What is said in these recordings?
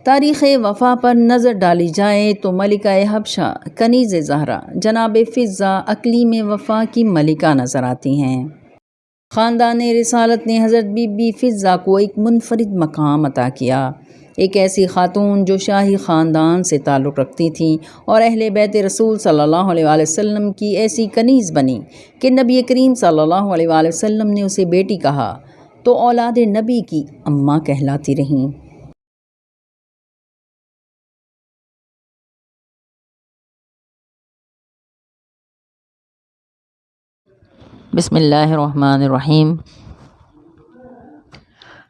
تاریخ وفا پر نظر ڈالی جائے تو ملکہ حبشہ کنیز زہرا جناب فضہ اقلیم وفا کی ملکہ نظر آتی ہیں۔ خاندان رسالت نے حضرت بی بی فضہ کو ایک منفرد مقام عطا کیا، ایک ایسی خاتون جو شاہی خاندان سے تعلق رکھتی تھیں اور اہل بیت رسول صلی اللہ علیہ وآلہ وسلم کی ایسی کنیز بنی کہ نبی کریم صلی اللہ علیہ وآلہ وسلم نے اسے بیٹی کہا تو اولاد نبی کی اماں کہلاتی رہیں۔ بسم اللہ الرحمن الرحیم،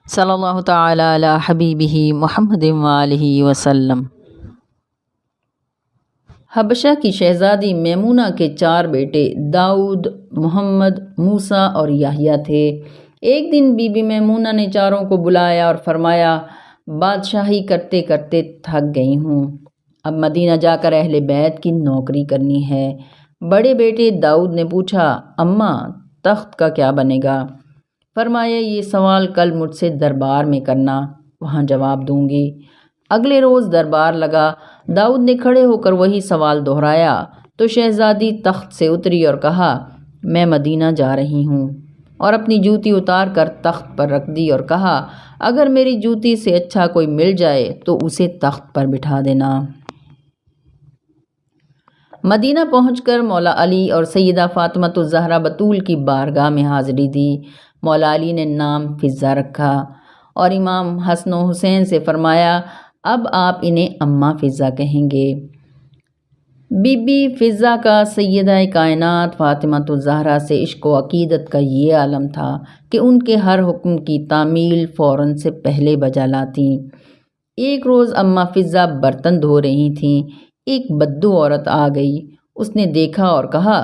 صلی اللہ تعالی علی حبیبہ محمد وآلہ وسلم۔ حبشہ کی شہزادی میمونہ کے 4 بیٹے داؤد، محمد، موسیٰ اور یحییٰ تھے۔ ایک دن بی بی میمونہ نے چاروں کو بلایا اور فرمایا، بادشاہی کرتے کرتے تھک گئی ہوں، اب مدینہ جا کر اہل بیت کی نوکری کرنی ہے۔ بڑے بیٹے داؤد نے پوچھا، اماں تخت کا کیا بنے گا؟ فرمایا، یہ سوال کل مجھ سے دربار میں کرنا، وہاں جواب دوں گی۔ اگلے روز دربار لگا، داؤد نے کھڑے ہو کر وہی سوال دہرایا تو شہزادی تخت سے اتری اور کہا، میں مدینہ جا رہی ہوں، اور اپنی جوتی اتار کر تخت پر رکھ دی اور کہا، اگر میری جوتی سے اچھا کوئی مل جائے تو اسے تخت پر بٹھا دینا۔ مدینہ پہنچ کر مولا علی اور سیدہ فاطمہ الزہرا بطول کی بارگاہ میں حاضری دی۔ مولا علی نے نام فضہ رکھا اور امام حسن و حسین سے فرمایا، اب آپ انہیں اماں فضہ کہیں گے۔ بی بی فضہ کا سیدہ کائنات فاطمہ الزہرا سے عشق و عقیدت کا یہ عالم تھا کہ ان کے ہر حکم کی تعمیل فوراً سے پہلے بجا لاتی۔ ایک روز اماں فضہ برتن دھو رہی تھیں، ایک بدو عورت آ گئی، اس نے دیکھا اور کہا،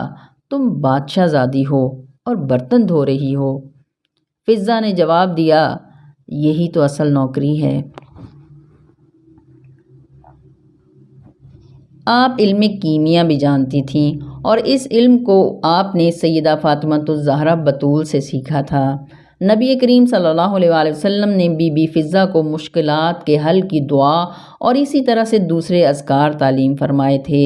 تم بادشاہ زادی ہو اور برتن دھو رہی ہو؟ فضہ نے جواب دیا، یہی تو اصل نوکری ہے۔ آپ علم کیمیا بھی جانتی تھیں اور اس علم کو آپ نے سیدہ فاطمہ الزہرا بطول سے سیکھا تھا۔ نبی کریم صلی اللہ علیہ وآلہ وسلم نے بی بی فضہ کو مشکلات کے حل کی دعا اور اسی طرح سے دوسرے اذکار تعلیم فرمائے تھے۔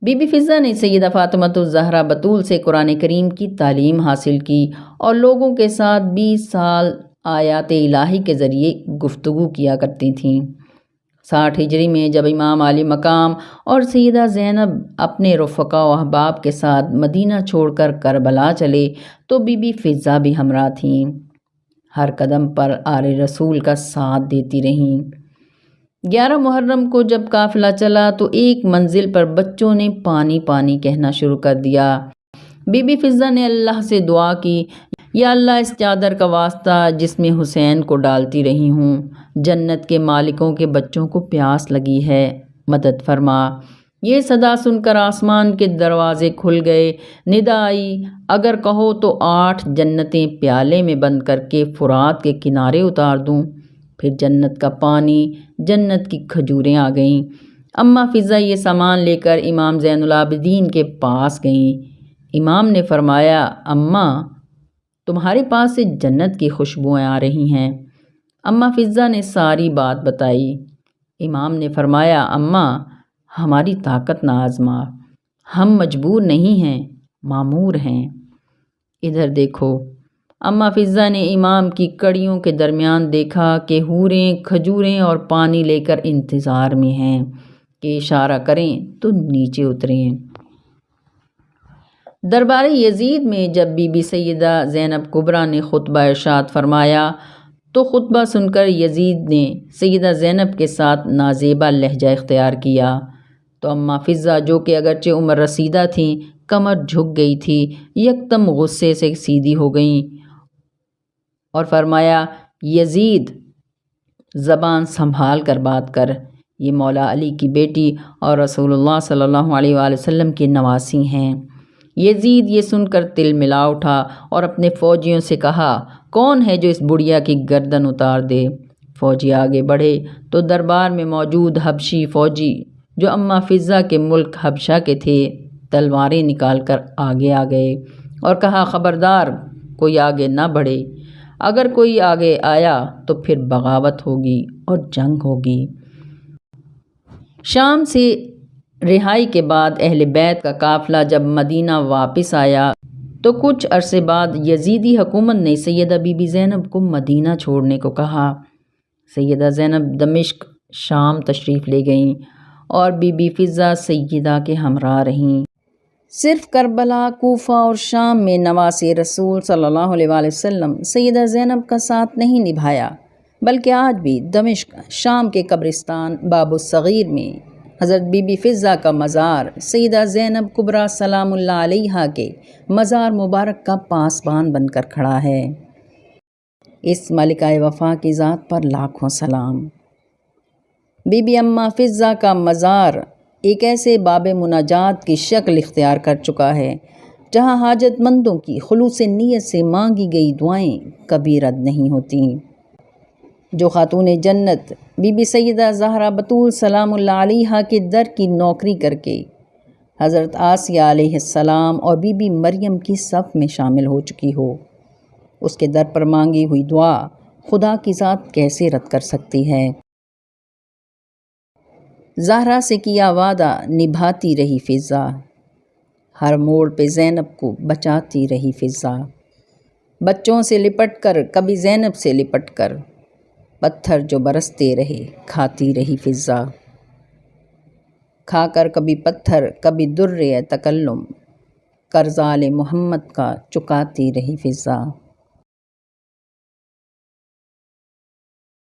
بی بی فضہ نے سیدہ فاطمہ الزہرا بطول سے قرآن کریم کی تعلیم حاصل کی اور لوگوں کے ساتھ 20 سال آیات الہی کے ذریعے گفتگو کیا کرتی تھیں۔ 60 ہجری میں جب امام علی مقام اور سیدہ زینب اپنے رفقا و احباب کے ساتھ مدینہ چھوڑ کر کربلا چلے تو بی بی فضہ بھی ہمراہ تھیں، ہر قدم پر آل رسول کا ساتھ دیتی رہیں۔ 11 محرم کو جب قافلہ چلا تو ایک منزل پر بچوں نے پانی پانی کہنا شروع کر دیا۔ بی بی فضہ نے اللہ سے دعا کی، یا اللہ اس چادر کا واسطہ جس میں حسین کو ڈالتی رہی ہوں، جنت کے مالکوں کے بچوں کو پیاس لگی ہے، مدد فرما۔ یہ صدا سن کر آسمان کے دروازے کھل گئے، ندا آئی، اگر کہو تو 8 جنتیں پیالے میں بند کر کے فرات کے کنارے اتار دوں۔ پھر جنت کا پانی، جنت کی کھجوریں آ گئیں۔ اماں فضہ یہ سامان لے کر امام زین العابدین کے پاس گئیں۔ امام نے فرمایا، اماں تمہارے پاس سے جنت کی خوشبوئیں آ رہی ہیں۔ اماں فضہ نے ساری بات بتائی۔ امام نے فرمایا، اماں ہماری طاقت نہ آزما، ہم مجبور نہیں ہیں، مامور ہیں۔ ادھر دیکھو۔ اماں فضہ نے امام کی کڑیوں کے درمیان دیکھا کہ حوریں کھجوریں اور پانی لے کر انتظار میں ہیں کہ اشارہ کریں تو نیچے اتریں۔ دربار یزید میں جب بی بی سیدہ زینب کبریٰ نے خطبہ ارشاد فرمایا تو خطبہ سن کر یزید نے سیدہ زینب کے ساتھ نازیبا لہجہ اختیار کیا تو اماں فضہ جو کہ اگرچہ عمر رسیدہ تھیں، کمر جھک گئی تھی، یکدم غصے سے سیدھی ہو گئیں اور فرمایا، یزید زبان سنبھال کر بات کر، یہ مولا علی کی بیٹی اور رسول اللہ صلی اللہ علیہ وآلہ وسلم کی نواسی ہیں۔ یزید یہ سن کر تل ملا اٹھا اور اپنے فوجیوں سے کہا، کون ہے جو اس بڑھیا کی گردن اتار دے؟ فوجی آگے بڑھے تو دربار میں موجود حبشی فوجی جو اماں فضہ کے ملک حبشہ کے تھے، تلواریں نکال کر آگے آ گئے اور کہا، خبردار کوئی آگے نہ بڑھے، اگر کوئی آگے آیا تو پھر بغاوت ہوگی اور جنگ ہوگی۔ شام سے رہائی کے بعد اہل بیت کا قافلہ جب مدینہ واپس آیا تو کچھ عرصے بعد یزیدی حکومت نے سیدہ بی بی زینب کو مدینہ چھوڑنے کو کہا۔ سیدہ زینب دمشق شام تشریف لے گئیں اور بی بی فضہ سیدہ کے ہمراہ رہیں۔ صرف کربلا، کوفہ اور شام میں نواسِ رسول صلی اللہ علیہ وآلہ وسلم سیدہ زینب کا ساتھ نہیں نبھایا، بلکہ آج بھی دمشق شام کے قبرستان باب الصغیر میں حضرت بی بی فضہ کا مزار سیدہ زینب کبریٰ سلام اللہ علیہا کے مزار مبارک کا پاسبان بن کر کھڑا ہے۔ اس ملکہ وفا کی ذات پر لاکھوں سلام۔ بی بی اماں فضہ کا مزار ایک ایسے باب مناجات کی شکل اختیار کر چکا ہے جہاں حاجت مندوں کی خلوص نیت سے مانگی گئی دعائیں کبھی رد نہیں ہوتی۔ جو خاتون جنت بی بی سیدہ زہرا بتول سلام اللہ علیہا کے در کی نوکری کر کے حضرت آسیہ علیہ السلام اور بی بی مریم کی صف میں شامل ہو چکی ہو، اس کے در پر مانگی ہوئی دعا خدا کی ذات کیسے رد کر سکتی ہے؟ زہرا سے کیا وعدہ نبھاتی رہی فضہ، ہر موڑ پہ زینب کو بچاتی رہی فضہ، بچوں سے لپٹ کر کبھی زینب سے لپٹ کر، پتھر جو برستے رہے کھاتی رہی فضہ، کھا کر کبھی پتھر کبھی در تکلم، قرض آل محمد کا چکاتی رہی فضہ۔